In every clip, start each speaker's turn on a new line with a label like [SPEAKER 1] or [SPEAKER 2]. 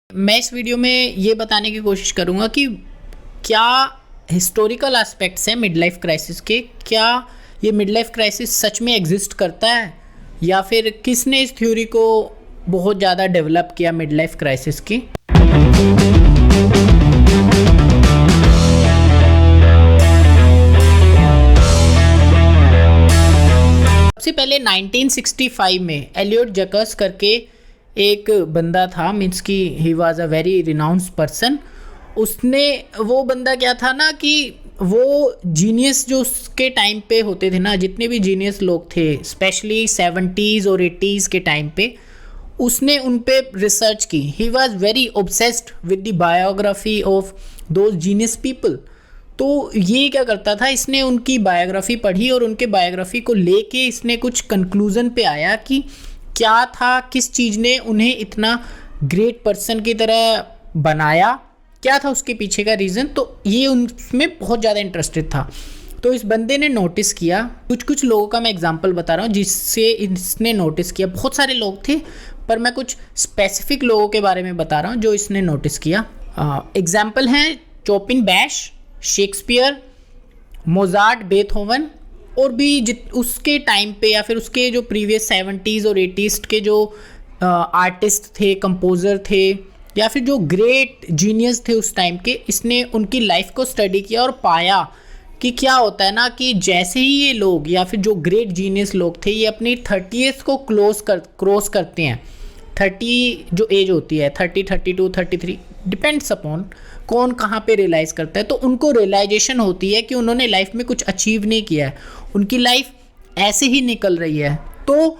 [SPEAKER 1] मैं इस वीडियो में ये बताने की कोशिश करूँगा कि क्या हिस्टोरिकल एस्पेक्ट्स हैं मिड लाइफ क्राइसिस के। क्या ये मिड लाइफ क्राइसिस सच में एग्जिस्ट करता है या फिर किसने इस थ्योरी को बहुत ज़्यादा डेवलप किया मिड लाइफ क्राइसिस की। सबसे पहले 1965 में एलियट जकर्स करके एक बंदा था, मीन्स कि he was a very renounced person. उसने वो बंदा क्या था ना कि वो जीनियस जो उसके टाइम पे होते थे ना, जितने भी जीनियस लोग थे स्पेशली 70s और 80s के टाइम पे, उसने उन पे रिसर्च की। He was very obsessed with the biography of those genius people. तो ये क्या करता था, इसने उनकी बायोग्राफी पढ़ी और उनके बायोग्राफी को लेके इसने कुछ कंक्लूज़न पे आया कि क्या था, किस चीज़ ने उन्हें इतना ग्रेट पर्सन की तरह बनाया, क्या था उसके पीछे का रीज़न। तो ये उनमें बहुत ज़्यादा इंटरेस्टेड था। तो इस बंदे ने नोटिस किया, कुछ लोगों का मैं एग्जांपल बता रहा हूँ जिससे इसने नोटिस किया। बहुत सारे लोग थे पर मैं कुछ स्पेसिफिक लोगों के बारे में बता रहा हूँ जो इसने नोटिस किया। एग्जाम्पल हैं चोपिन बैश, शेक्सपियर, मोजार्ट, बेथोवन और भी उसके टाइम पे या फिर उसके जो प्रीवियस 70s और 80s के जो आर्टिस्ट थे, कंपोज़र थे या फिर जो ग्रेट जीनियस थे उस टाइम के, इसने उनकी लाइफ को स्टडी किया और पाया कि क्या होता है ना कि जैसे ही ये लोग या फिर जो ग्रेट जीनियस लोग थे ये अपनी 30th को क्रॉस करते हैं। 30 जो एज होती है, 30, 32, 33 डिपेंड्स अपॉन कौन कहाँ पे रियलाइज़ करता है। तो उनको रियलाइजेशन होती है कि उन्होंने लाइफ में कुछ अचीव नहीं किया है, उनकी लाइफ ऐसे ही निकल रही है। तो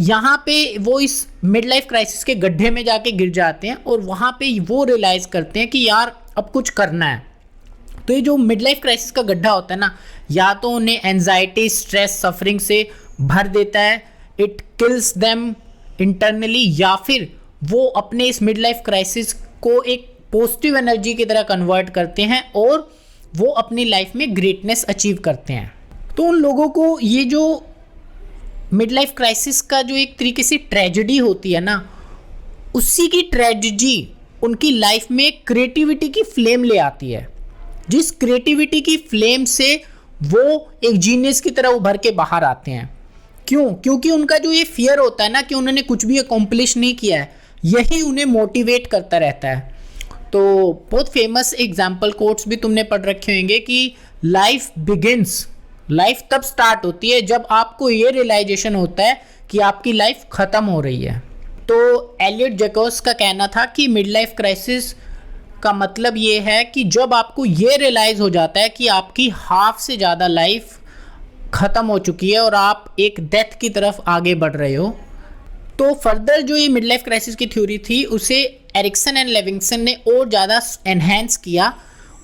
[SPEAKER 1] यहाँ पे वो इस मिड लाइफ क्राइसिस के गड्ढे में जाके गिर जाते हैं और वहाँ पे वो रियलाइज़ करते हैं कि यार अब कुछ करना है। तो ये जो मिड लाइफ क्राइसिस का गड्ढा होता है ना, या तो उन्हें एंजाइटी, स्ट्रेस, सफरिंग से भर देता है, इट किल्स देम इंटरनली, या फिर वो अपने इस मिड लाइफ क्राइसिस को एक पॉजिटिव एनर्जी की तरह कन्वर्ट करते हैं और वो अपनी लाइफ में ग्रेटनेस अचीव करते हैं। तो उन लोगों को ये जो मिड लाइफ क्राइसिस का जो एक तरीके से ट्रेजेडी होती है ना, उसी की ट्रेजेडी उनकी लाइफ में क्रिएटिविटी की फ्लेम ले आती है, जिस क्रिएटिविटी की फ्लेम से वो एक जीनियस की तरह उभर के बाहर आते हैं। क्यों? क्योंकि उनका जो ये फियर होता है ना कि उन्होंने कुछ भी अकॉम्प्लिश नहीं किया है, यही उन्हें मोटिवेट करता रहता है। तो बहुत फेमस एग्जाम्पल कोट्स भी तुमने पढ़ रखे होंगे कि लाइफ बिगिंस, लाइफ तब स्टार्ट होती है जब आपको ये रियलाइजेशन होता है कि आपकी लाइफ ख़त्म हो रही है। तो एलियट जकर्स का कहना था कि मिड लाइफ क्राइसिस का मतलब ये है कि जब आपको ये रियलाइज़ हो जाता है कि आपकी हाफ से ज़्यादा लाइफ ख़त्म हो चुकी है और आप एक डेथ की तरफ आगे बढ़ रहे हो। तो फर्दर जो ये मिड लाइफ क्राइसिस की थ्योरी थी उसे एरिक्सन एंड लेविंगसन ने और ज़्यादा एनहेंस किया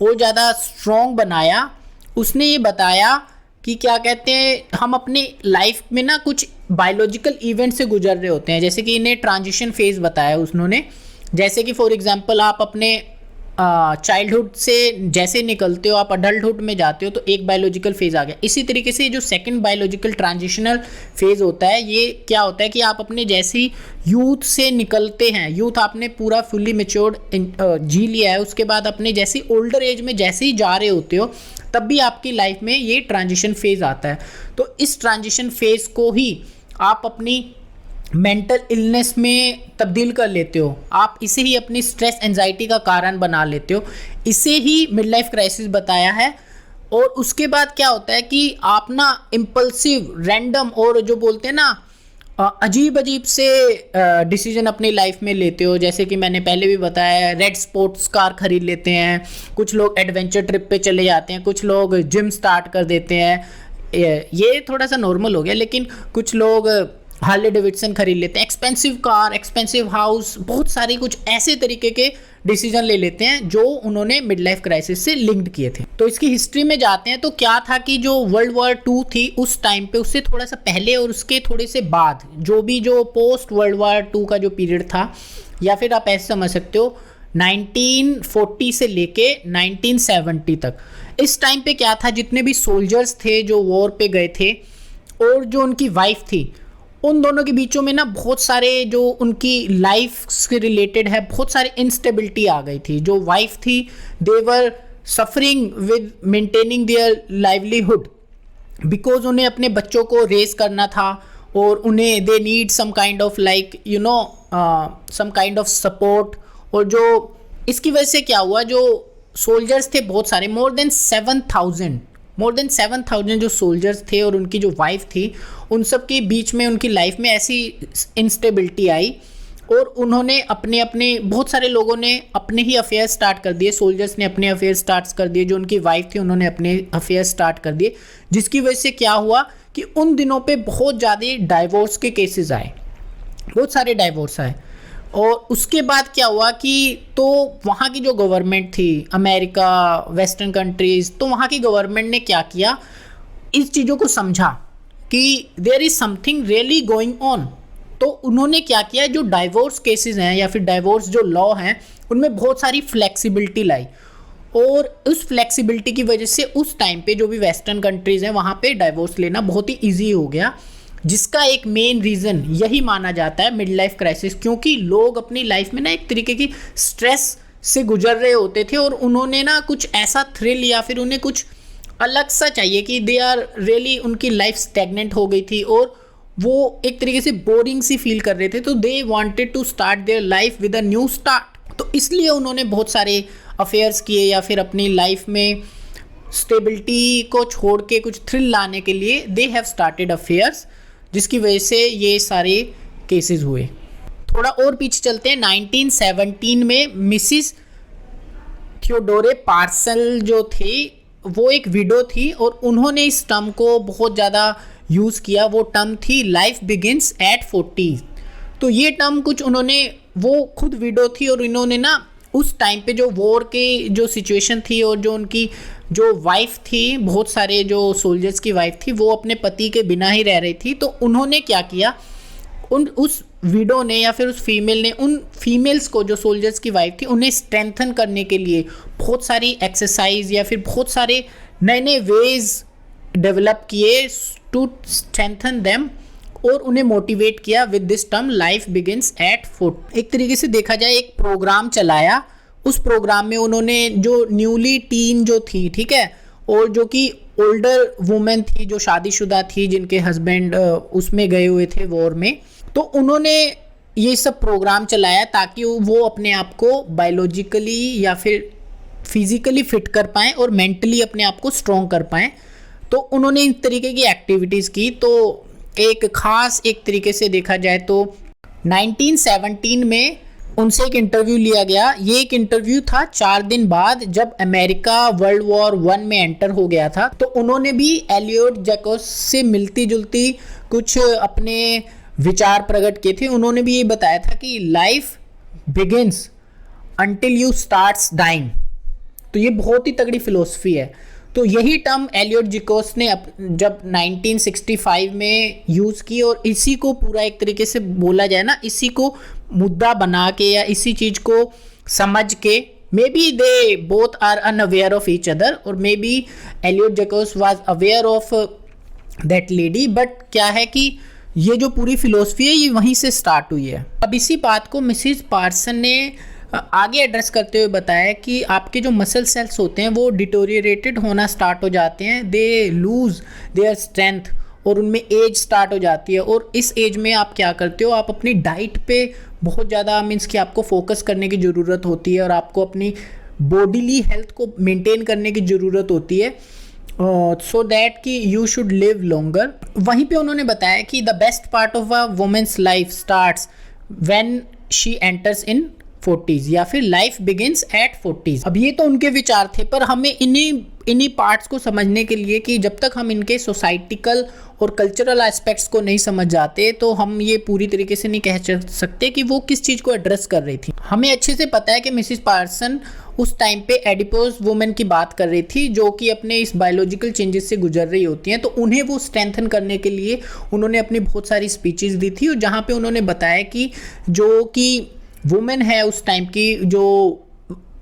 [SPEAKER 1] और ज़्यादा स्ट्रॉन्ग बनाया। उसने ये बताया कि क्या कहते हैं, हम अपनी लाइफ में ना कुछ बायोलॉजिकल इवेंट से गुजर रहे होते हैं, जैसे कि इन्हें ट्रांजिशन फेज़ बताया उन्होंने। जैसे कि फॉर एग्जांपल आप अपने चाइल्डहुड से जैसे निकलते हो, आप अडल्टहुड में जाते हो तो एक बायोलॉजिकल फेज़ आ गया। इसी तरीके से जो सेकंड बायोलॉजिकल ट्रांजिशनल फेज़ होता है, ये क्या होता है कि आप अपने जैसे ही यूथ से निकलते हैं, यूथ आपने पूरा फुल्ली मैच्योर्ड जी लिया है, उसके बाद अपने जैसे ओल्डर एज में जैसे ही जा रहे होते हो तब भी आपकी लाइफ में ये ट्रांजिशन फेज़ आता है। तो इस ट्रांजिशन फेज़ को ही आप अपनी मेंटल इलनेस में तब्दील कर लेते हो, आप इसे ही अपनी स्ट्रेस एंजाइटी का कारण बना लेते हो। इसे ही मिड लाइफ क्राइसिस बताया है। और उसके बाद क्या होता है कि आप ना इम्पल्सिव, रैंडम और जो बोलते हैं ना अजीब से डिसीजन अपनी लाइफ में लेते हो। जैसे कि मैंने पहले भी बताया, रेड स्पोर्ट्स कार खरीद लेते हैं, कुछ लोग एडवेंचर ट्रिप पे चले जाते हैं, कुछ लोग जिम स्टार्ट कर देते हैं। ये थोड़ा सा नॉर्मल हो गया, लेकिन कुछ लोग हार्ले डेविडसन खरीद लेते हैं, एक्सपेंसिव कार, एक्सपेंसिव हाउस, बहुत सारे कुछ ऐसे तरीके के डिसीजन ले लेते हैं जो उन्होंने मिड लाइफ क्राइसिस से लिंक्ड किए थे। तो इसकी हिस्ट्री में जाते हैं तो क्या था कि जो वर्ल्ड वॉर 2 थी उस टाइम पे, उससे थोड़ा सा पहले और उसके थोड़े से बाद जो पोस्ट वर्ल्ड वॉर 2 का जो पीरियड था, या फिर आप ऐसे समझ सकते हो 1940 से लेके 1970 तक, इस टाइम पे क्या था, जितने भी सोल्जर्स थे जो वॉर पे गए थे और जो उनकी वाइफ थी, उन दोनों के बीचों में ना बहुत सारे जो उनकी लाइफ से रिलेटेड है बहुत सारी इंस्टेबिलिटी आ गई थी। जो वाइफ थी they were suffering with maintaining their livelihood, because उन्हें अपने बच्चों को रेस करना था और उन्हें they need some kind of like you know some kind of support. और जो इसकी वजह से क्या हुआ, जो सोल्जर्स थे बहुत सारे, मोर देन 7,000 जो सोल्जर्स थे और उनकी जो वाइफ थी, उन सब के बीच में उनकी लाइफ में ऐसी इंस्टेबिलिटी आई और उन्होंने अपने अपने बहुत सारे लोगों ने अपने ही अफेयर स्टार्ट कर दिए। सोल्जर्स ने अपने अफेयर स्टार्ट कर दिए, जो उनकी वाइफ थी उन्होंने अपने अफेयर स्टार्ट कर दिए, जिसकी वजह से क्या हुआ कि उन दिनों पे बहुत ज़्यादा डाइवोर्स के केसेस आए, बहुत सारे डाइवोर्स आए। और उसके बाद क्या हुआ कि तो वहाँ की जो गवर्नमेंट थी, अमेरिका, वेस्टर्न कंट्रीज़, तो वहाँ की गवर्नमेंट ने क्या किया, इस चीज़ों को समझा कि there is something really going on. तो उन्होंने क्या किया, जो डाइवोर्स केसेस हैं या फिर डाइवोर्स जो लॉ हैं उनमें बहुत सारी फ्लेक्सिबिलिटी लाई। और उस फ्लेक्सिबिलिटी की वजह से उस टाइम पे जो भी वेस्टर्न कंट्रीज़ हैं वहाँ पे डाइवोर्स लेना बहुत ही ईजी हो गया, जिसका एक मेन रीज़न यही माना जाता है मिड लाइफ क्राइसिस। क्योंकि लोग अपनी लाइफ में ना एक तरीके की स्ट्रेस से गुजर रहे होते थे और उन्होंने ना कुछ ऐसा थ्रिल या फिर उन्हें कुछ अलग सा चाहिए कि दे आर रियली, उनकी लाइफ स्टैग्नेंट हो गई थी और वो एक तरीके से बोरिंग सी फील कर रहे थे। तो they wanted to start their life with a new start. तो इसलिए उन्होंने बहुत सारे अफेयर्स किए या फिर अपनी लाइफ में स्टेबिलिटी को छोड़ के कुछ थ्रिल लाने के लिए दे हैव स्टार्टेड अफेयर्स, जिसकी वजह से ये सारे केसेस हुए। थोड़ा और पीछे चलते हैं। 1917 में मिसिस थियोडोरे पार्सल जो थे वो एक विडो थी और उन्होंने इस टर्म को बहुत ज़्यादा यूज़ किया। वो टर्म थी लाइफ बिगिंस एट 40। तो ये टर्म कुछ उन्होंने, वो खुद विडो थी और इन्होंने ना उस टाइम पे जो वॉर के जो सिचुएशन थी और जो उनकी जो वाइफ थी, बहुत सारे जो सोल्जर्स की वाइफ थी वो अपने पति के बिना ही रह रही थी। तो उन्होंने क्या किया, उस विडो ने या फिर उस फीमेल ने उन फीमेल्स को, जो सोल्जर्स की वाइफ थी, उन्हें स्ट्रेंथन करने के लिए बहुत सारी एक्सरसाइज या फिर बहुत सारे नए नए वेज डेवलप किए टू स्ट्रेंथन देम और उन्हें मोटिवेट किया with this term life begins at 40। एक तरीके से देखा जाए एक प्रोग्राम चलाया। उस प्रोग्राम में उन्होंने जो न्यूली टीन जो थी, ठीक है, और जो कि ओल्डर वुमेन थी जो शादीशुदा थी जिनके हस्बैंड उसमें गए हुए थे वॉर में, तो उन्होंने ये सब प्रोग्राम चलाया ताकि वो अपने आप को बायोलॉजिकली या फिर फिजिकली फिट कर पाएँ और मेंटली अपने आप को स्ट्रॉन्ग कर पाएँ। तो उन्होंने इस तरीके की एक्टिविटीज़ की। तो एक ख़ास, एक तरीके से देखा जाए तो 1917 में उनसे एक इंटरव्यू लिया गया। ये एक इंटरव्यू था 4 दिन बाद जब अमेरिका वर्ल्ड वॉर 1 में एंटर हो गया था। तो उन्होंने भी एलियोट जैकोस से मिलती जुलती कुछ अपने विचार प्रकट किए थे। उन्होंने भी ये बताया था कि life begins until you starts dying. तो ये बहुत ही तगड़ी फिलोसफी है। तो यही टर्म एलियोट जैकोस ने जब 1965 में यूज़ की और इसी को पूरा एक तरीके से बोला जाए ना, इसी को मुद्दा बना के या इसी चीज़ को समझ के, may be they both are unaware of each other और may be Eliot Jacobs was aware of that lady, but क्या है कि ये जो पूरी फिलोसफी है ये वहीं से स्टार्ट हुई है। अब इसी बात को मिसिस पार्सन ने आगे एड्रेस करते हुए बताया कि आपके जो मसल सेल्स होते हैं वो डिटोरिएटेड होना स्टार्ट हो जाते हैं, दे लूज़ देयर स्ट्रेंथ और उनमें एज स्टार्ट हो जाती है। और इस एज में आप क्या करते हो, आप अपनी डाइट पे बहुत ज़्यादा मीन्स कि आपको फोकस करने की ज़रूरत होती है और आपको अपनी बॉडीली हेल्थ को मेंटेन करने की ज़रूरत होती है सो दैट कि यू शुड लिव लॉन्गर। वहीं पे उन्होंने बताया कि the best part of a women's life starts when she enters in 40s या फिर लाइफ बिगिंस एट 40s। अब ये तो उनके विचार थे, पर हमें इन्हीं पार्ट्स को समझने के लिए कि जब तक हम इनके सोसाइटिकल और कल्चरल एस्पेक्ट्स को नहीं समझ जाते तो हम ये पूरी तरीके से नहीं कह सकते कि वो किस चीज़ को एड्रेस कर रही थी। हमें अच्छे से पता है कि मिसिस पार्सन उस टाइम पे एडिपोज वुमेन की बात कर रही थी जो कि अपने इस बायोलॉजिकल चेंजेस से गुजर रही होती हैं। तो उन्हें वो स्ट्रेंथन करने के लिए उन्होंने अपनी बहुत सारी स्पीचेस दी थी और जहाँ पे उन्होंने बताया कि जो कि वुमेन है उस टाइम की, जो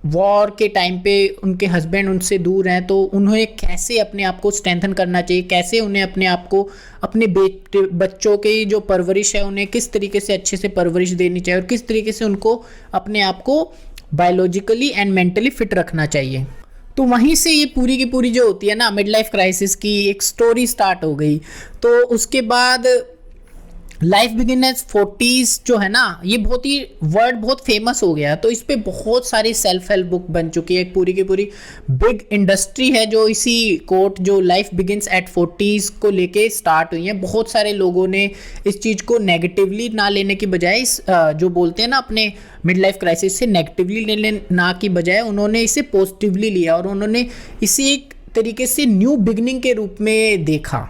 [SPEAKER 1] वॉर के टाइम पे उनके हस्बैंड उनसे दूर हैं, तो उन्हें कैसे अपने आप को स्ट्रेंथन करना चाहिए, कैसे उन्हें अपने आप को अपने बेटे बच्चों की जो परवरिश है उन्हें किस तरीके से अच्छे से परवरिश देनी चाहिए और किस तरीके से उनको अपने आप को बायोलॉजिकली एंड मेंटली फिट रखना चाहिए। तो वहीं से ये पूरी की पूरी जो होती है ना मिड लाइफ क्राइसिस की एक स्टोरी स्टार्ट हो गई। तो उसके बाद लाइफ बिगिन एज 40s जो है ना, ये बहुत ही वर्ड बहुत फेमस हो गया, तो इस पे बहुत सारी सेल्फ हेल्प बुक बन चुकी है, एक पूरी की पूरी बिग इंडस्ट्री है जो इसी कोट जो लाइफ बिगिन्स एट 40s को लेके स्टार्ट हुई है। बहुत सारे लोगों ने इस चीज़ को नेगेटिवली ना लेने की बजाय इस जो बोलते हैं ना अपने मिड लाइफ क्राइसिस से नेगेटिवली लेने ना की बजाय उन्होंने इसे पॉजिटिवली लिया और उन्होंने इसे एक तरीके से न्यू बिगनिंग के रूप में देखा।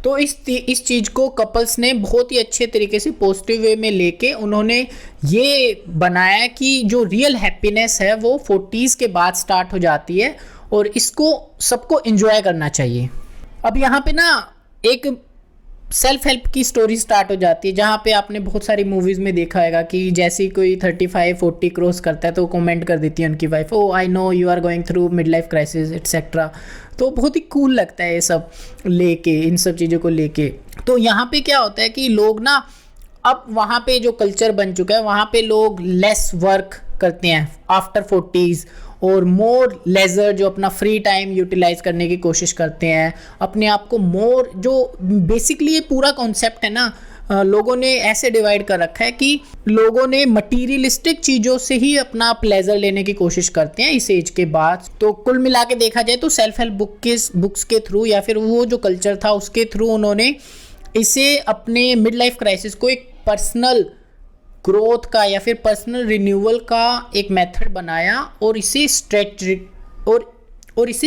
[SPEAKER 1] तो इस चीज़ को कपल्स ने बहुत ही अच्छे तरीके से पॉजिटिव वे में लेके उन्होंने ये बनाया कि जो रियल हैप्पीनेस है वो 40s के बाद स्टार्ट हो जाती है और इसको सबको एंजॉय करना चाहिए। अब यहाँ पे ना एक सेल्फ हेल्प की स्टोरी स्टार्ट हो जाती है, जहाँ पे आपने बहुत सारी मूवीज़ में देखा होगा कि जैसे ही कोई 35-40 क्रॉस करता है तो कमेंट कर देती है उनकी wife, oh I know you are going through midlife crisis etcetera. तो बहुत ही कूल लगता है ये सब लेके, इन सब चीज़ों को लेके। तो यहाँ पे क्या होता है कि लोग ना अब वहाँ पे जो कल्चर बन चुका है वहाँ पे लोग लेस वर्क करते हैं आफ्टर 40s और मोर लेजर जो अपना फ्री टाइम यूटिलाइज करने की कोशिश करते हैं, अपने आप को मोर जो बेसिकली ये पूरा कॉन्सेप्ट है ना लोगों ने ऐसे डिवाइड कर रखा है कि लोगों ने मटीरियलिस्टिक चीज़ों से ही अपना प्लेजर लेने की कोशिश करते हैं इस एज के बाद। तो कुल मिला के देखा जाए तो सेल्फ हेल्प बुक्स के थ्रू या फिर वो जो कल्चर था उसके थ्रू उन्होंने इसे अपने मिड लाइफ क्राइसिस को एक पर्सनल ग्रोथ का या फिर पर्सनल रिन्यूअल का एक मेथड बनाया और इसे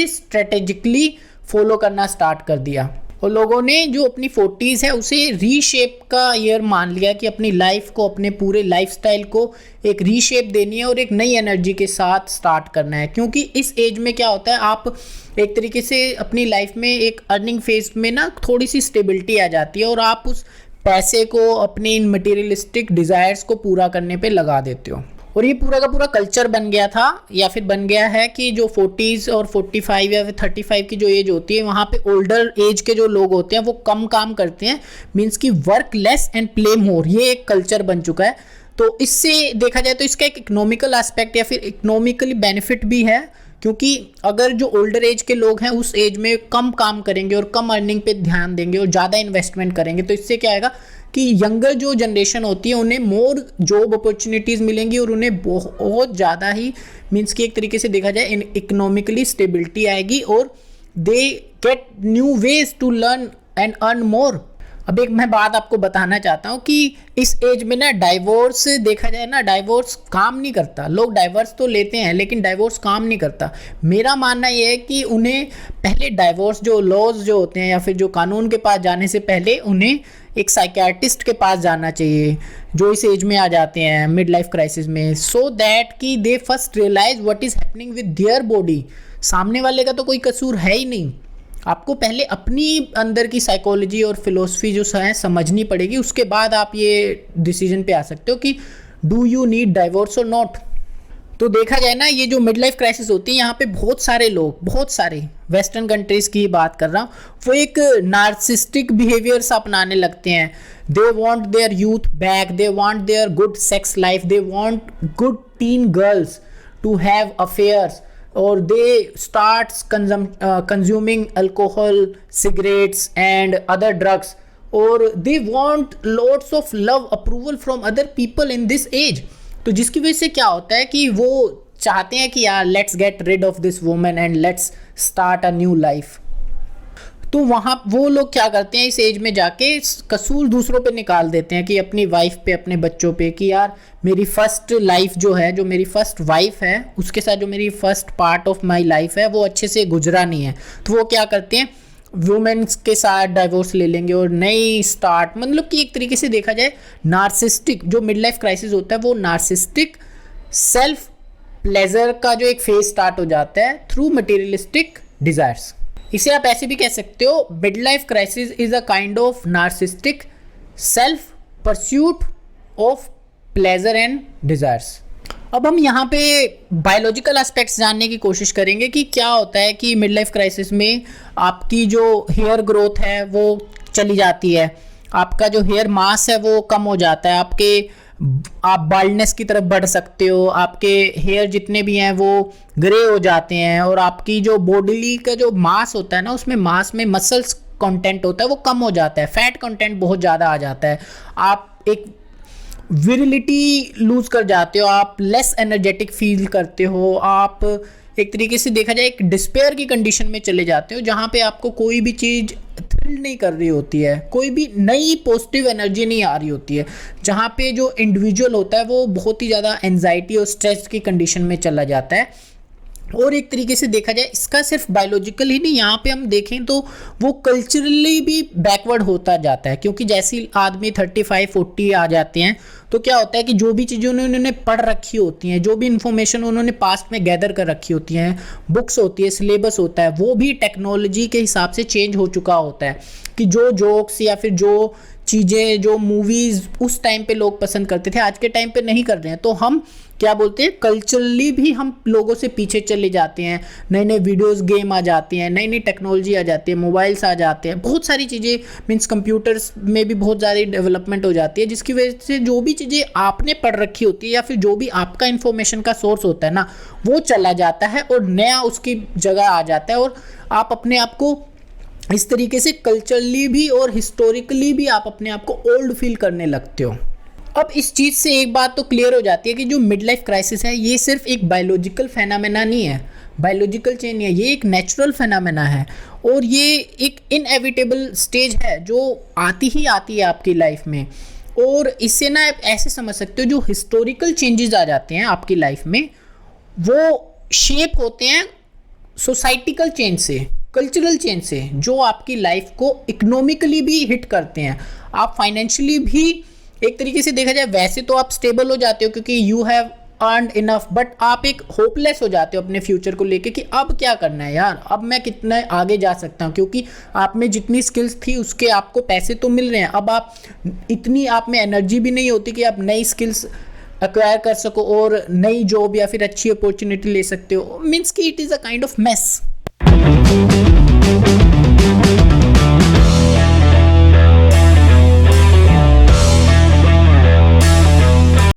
[SPEAKER 1] स्ट्रेटेजिकली फॉलो करना स्टार्ट कर दिया। और लोगों ने जो अपनी 40s है उसे रीशेप का ईयर मान लिया कि अपनी लाइफ को, अपने पूरे लाइफस्टाइल को एक रीशेप देनी है और एक नई एनर्जी के साथ स्टार्ट करना है। क्योंकि इस एज में क्या होता है, आप एक तरीके से अपनी लाइफ में एक अर्निंग फेज में ना थोड़ी सी स्टेबिलिटी आ जाती है और आप उस पैसे को अपने इन मटेरियलिस्टिक डिज़ायर्स को पूरा करने पे लगा देते हो। और ये पूरा का पूरा कल्चर बन गया था या फिर बन गया है कि जो 40s और 45 या फिर 35 की जो एज होती है वहाँ पे ओल्डर एज के जो लोग होते हैं वो कम काम करते हैं, मीन्स कि work less and play more, ये एक कल्चर बन चुका है। तो इससे देखा जाए तो इसका एक इकोनॉमिकल एस्पेक्ट या फिर इकोनॉमिकली बेनिफिट भी है, क्योंकि अगर जो ओल्डर एज के लोग हैं उस एज में कम काम करेंगे और कम अर्निंग पे ध्यान देंगे और ज़्यादा इन्वेस्टमेंट करेंगे तो इससे क्या आएगा कि यंगर जो जनरेशन होती है उन्हें मोर जॉब अपॉर्चुनिटीज़ मिलेंगी और उन्हें बहुत ज़्यादा ही मीन्स कि एक तरीके से देखा जाए इकोनॉमिकली स्टेबिलिटी आएगी और they get new ways to learn and earn more. अब एक मैं बात आपको बताना चाहता हूँ कि इस एज में ना डाइवोर्स देखा जाए ना, डाइवोर्स काम नहीं करता। लोग डाइवोर्स तो लेते हैं लेकिन डाइवोर्स काम नहीं करता। मेरा मानना ये है कि उन्हें पहले डाइवोर्स जो लॉज जो होते हैं या फिर जो कानून के पास जाने से पहले उन्हें एक साइकियाट्रिस्ट के पास जाना चाहिए जो इस एज में आ जाते हैं मिड लाइफ क्राइसिस में, सो दैट कि they first realise what is happening with their body. सामने वाले का तो कोई कसूर है ही नहीं, आपको पहले अपनी अंदर की साइकोलॉजी और फिलोसफी जो है समझनी पड़ेगी, उसके बाद आप ये डिसीजन पे आ सकते हो कि डू यू नीड डाइवोर्स और नॉट। तो देखा जाए ना ये जो मिड लाइफ क्राइसिस होती है यहाँ पे बहुत सारे लोग, बहुत सारे वेस्टर्न कंट्रीज की बात कर रहा हूँ, वो एक नार्सिस्टिक बिहेवियर्स अपनाने लगते हैं। They want their youth back, they want their good sex life, they want good teen girls to have affairs और they starts consuming alcohol, cigarettes and other drugs, or they want lots of love approval from other people in this age। तो जिसकी वजह से क्या होता है कि वो चाहते हैं कि यार let's get rid of this woman and let's start a new life. तो वहाँ वो लोग क्या करते हैं इस एज में जाके कसूर दूसरों पे निकाल देते हैं कि अपनी वाइफ पे, अपने बच्चों पे, कि यार मेरी फर्स्ट लाइफ जो है, जो मेरी फर्स्ट वाइफ है उसके साथ जो मेरी first part of my life है वो अच्छे से गुजरा नहीं है। तो वो क्या करते हैं वुमेन्स के साथ डाइवोर्स ले लेंगे और नई स्टार्ट, मतलब कि एक तरीके से देखा जाए नार्सिस्टिक जो मिड लाइफ क्राइसिस होता है वो नार्सिस्टिक सेल्फ प्लेजर का जो एक फेज स्टार्ट हो जाता है थ्रू मटेरियलिस्टिक डिजायर्स। इसे आप ऐसे भी कह सकते हो mid life crisis is a kind of narcissistic self pursuit of pleasure and desires. अब हम यहाँ पे बायोलॉजिकल एस्पेक्ट्स जानने की कोशिश करेंगे कि क्या होता है कि मिड लाइफ क्राइसिस में आपकी जो हेयर ग्रोथ है वो चली जाती है, आपका जो हेयर मास है वो कम हो जाता है, आप बाल्डनेस की तरफ बढ़ सकते हो, आपके हेयर जितने भी हैं वो ग्रे हो जाते हैं, और आपकी जो बॉडी का जो मास होता है ना, उसमें मास में मसल्स कंटेंट होता है वो कम हो जाता है, फैट कंटेंट बहुत ज़्यादा आ जाता है, आप एक विरिलिटी लूज कर जाते हो, आप लेस एनर्जेटिक फील करते हो, आप एक तरीके से देखा जाए एक डिस्पेयर की कंडीशन में चले जाते हो, जहाँ पे आपको कोई भी चीज़ थ्रिल नहीं कर रही होती है, कोई भी नई पॉजिटिव एनर्जी नहीं आ रही होती है, जहाँ पे जो इंडिविजुअल होता है वो बहुत ही ज़्यादा एंजाइटी और स्ट्रेस की कंडीशन में चला जाता है। और एक तरीके से देखा जाए इसका सिर्फ बायोलॉजिकल ही नहीं, यहाँ पे हम देखें तो वो कल्चरली भी बैकवर्ड होता जाता है, क्योंकि जैसे ही आदमी 35-40 आ जाते हैं तो क्या होता है कि जो भी चीज़ें उन्होंने पढ़ रखी होती हैं, जो भी इन्फॉर्मेशन उन्होंने पास्ट में गैदर कर रखी होती हैं, बुक्स होती है, सिलेबस होता है, वो भी टेक्नोलॉजी के हिसाब से चेंज हो चुका होता है, कि जो जोक्स या फिर जो चीज़ें, जो मूवीज़ उस टाइम पे लोग पसंद करते थे आज के टाइम पे नहीं कर रहे हैं, तो हम क्या बोलते हैं कल्चरली भी हम लोगों से पीछे चले जाते हैं, नए नए वीडियोस गेम आ जाती हैं, नई नई टेक्नोलॉजी आ जाती है, मोबाइल्स आ जाते हैं, बहुत सारी चीज़ें मीन्स कंप्यूटर्स में भी बहुत सारी डेवलपमेंट हो जाती है, जिसकी वजह से जो भी चीज़ें आपने पढ़ रखी होती है या फिर जो भी आपका इन्फॉर्मेशन का सोर्स होता है ना, वो चला जाता है और नया उसकी जगह आ जाता है, और आप अपने आप को इस तरीके से कल्चरली भी और हिस्टोरिकली भी आप अपने आप को ओल्ड फील करने लगते हो। अब इस चीज़ से एक बात तो क्लियर हो जाती है कि जो मिड लाइफ क्राइसिस है ये सिर्फ एक बायोलॉजिकल फेनामेना नहीं है, बायोलॉजिकल चेंज नहीं है, ये एक नेचुरल फेनामेना है, और ये एक इनएविटेबल स्टेज है जो आती ही आती है आपकी लाइफ में। और इससे ना आप ऐसे समझ सकते हो जो हिस्टोरिकल चेंजेस आ जाते हैं आपकी लाइफ में वो शेप होते हैं सोसाइटिकल चेंज से, कल्चरल चेंज से, जो आपकी लाइफ को इकोनॉमिकली भी हिट करते हैं, आप फाइनेंशियली भी एक तरीके से देखा जाए वैसे तो आप स्टेबल हो जाते हो क्योंकि you have earned enough, but आप एक होपलेस हो जाते हो अपने फ्यूचर को लेके कि अब क्या करना है यार, अब मैं कितना आगे जा सकता हूँ, क्योंकि आप में जितनी स्किल्स थी उसके आपको पैसे तो मिल रहे हैं, अब आप इतनी आप में एनर्जी भी नहीं होती कि आप नई स्किल्स एक्वायर कर सको और नई जॉब या फिर अच्छी अपॉर्चुनिटी ले सकते हो, मीन्स कि it is a kind of mess.